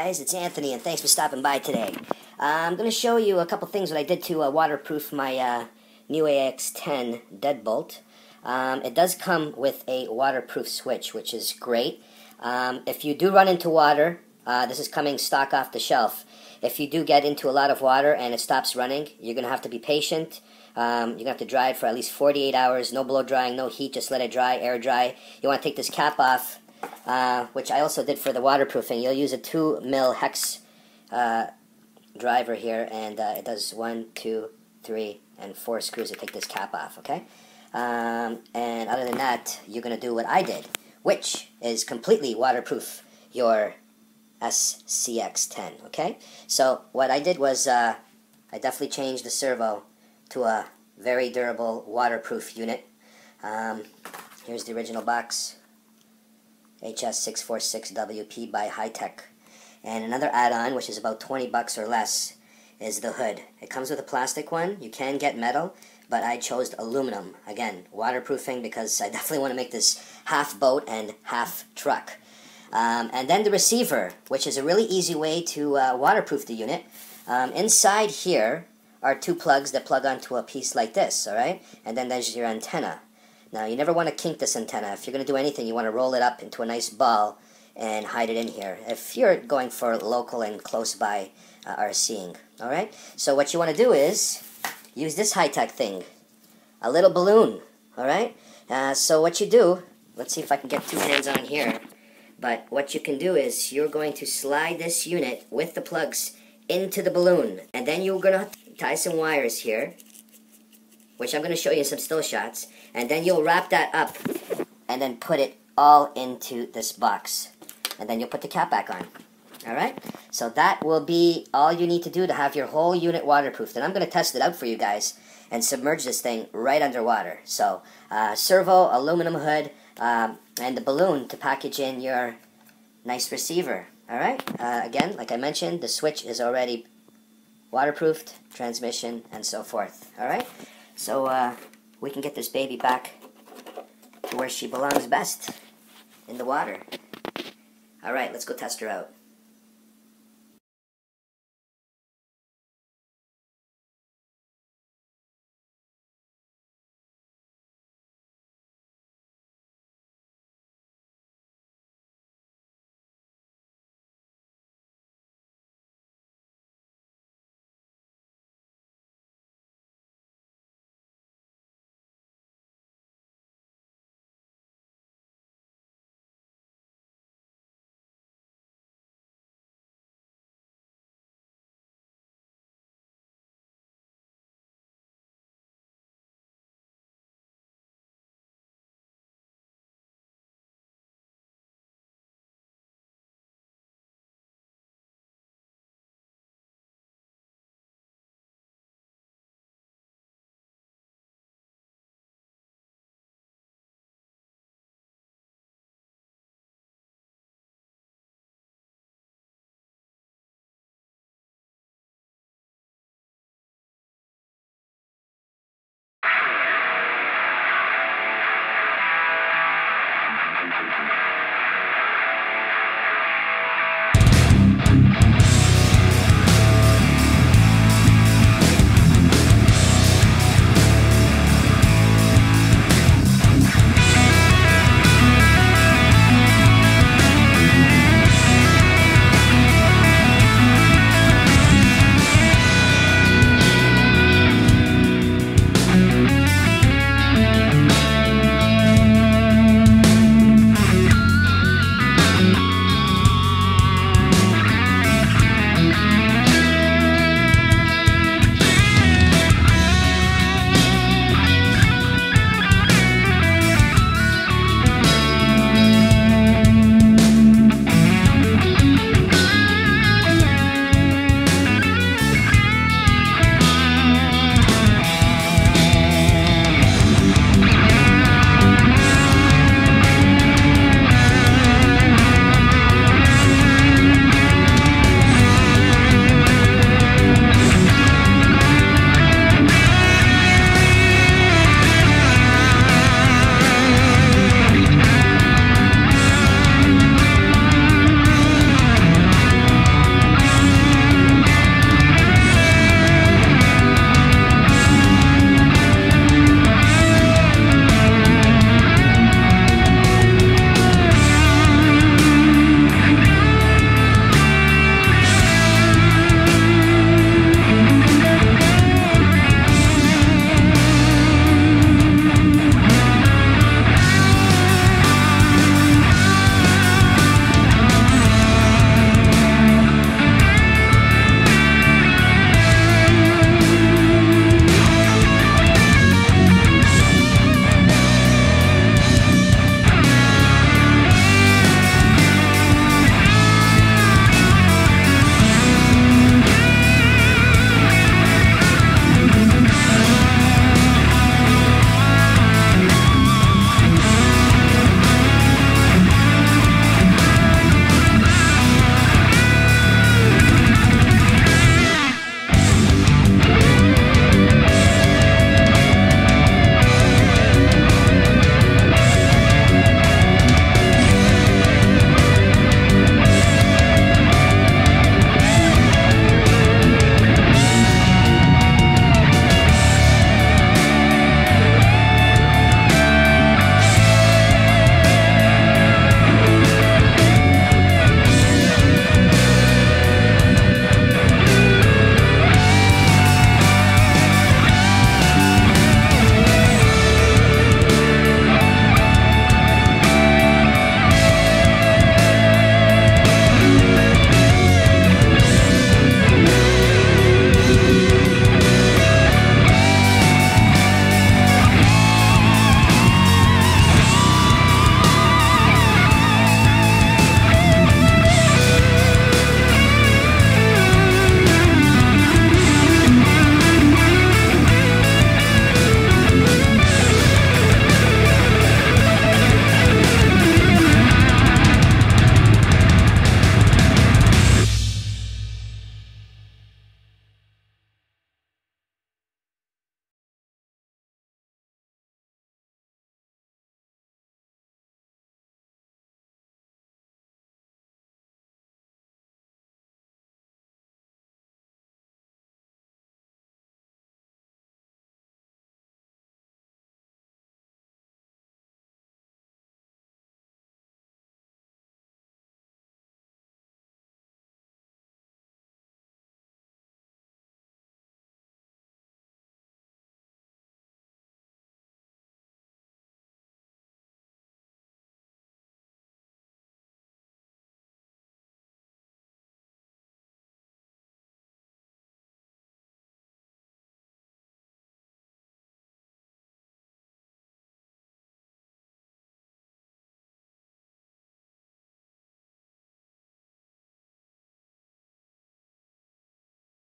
Guys, it's Anthony, and thanks for stopping by today. I'm going to show you a couple things that I did to waterproof my new SCX10 deadbolt. It does come with a waterproof switch, which is great. If you do run into water, this is coming stock off the shelf. If you do get into a lot of water and it stops running, you're going to have to be patient. You're going to have to dry it for at least 48 hours. No blow drying, no heat, just let it dry, air dry. You want to take this cap off, which I also did for the waterproofing. You'll use a 2mm hex driver here, and it does 1, 2, 3, and 4 screws to take this cap off, okay? And other than that, you're going to do what I did, which is completely waterproof your SCX10, okay? So what I did was I definitely changed the servo to a very durable waterproof unit. Here's the original box, HS646WP by Hi-Tech. And another add-on, which is about 20 bucks or less, is the hood. It comes with a plastic one. You can get metal, but I chose aluminum. Again, waterproofing, because I definitely want to make this half boat and half truck. And then the receiver, which is a really easy way to waterproof the unit. Inside here are 2 plugs that plug onto a piece like this, alright? And then there's your antenna. Now, you never want to kink this antenna. If you're going to do anything, you want to roll it up into a nice ball and hide it in here, if you're going for local and close by RCing, alright? So what you want to do is use this Hi-Tech thing, a little balloon, alright? So what you do, let's see if I can get 2 hands on here, but what you can do is you're going to slide this unit with the plugs into the balloon, and then you're going to tie some wires here, which I'm going to show you some still shots, and then you'll wrap that up and then put it all into this box, and then you'll put the cap back on. Alright? So that will be all you need to do to have your whole unit waterproofed. And I'm going to test it out for you guys and submerge this thing right underwater. So, servo, aluminum hood, and the balloon to package in your nice receiver. Alright? Again, like I mentioned, the switch is already waterproofed, transmission, and so forth. Alright? So, we can get this baby back to where she belongs best, in the water. Alright, let's go test her out.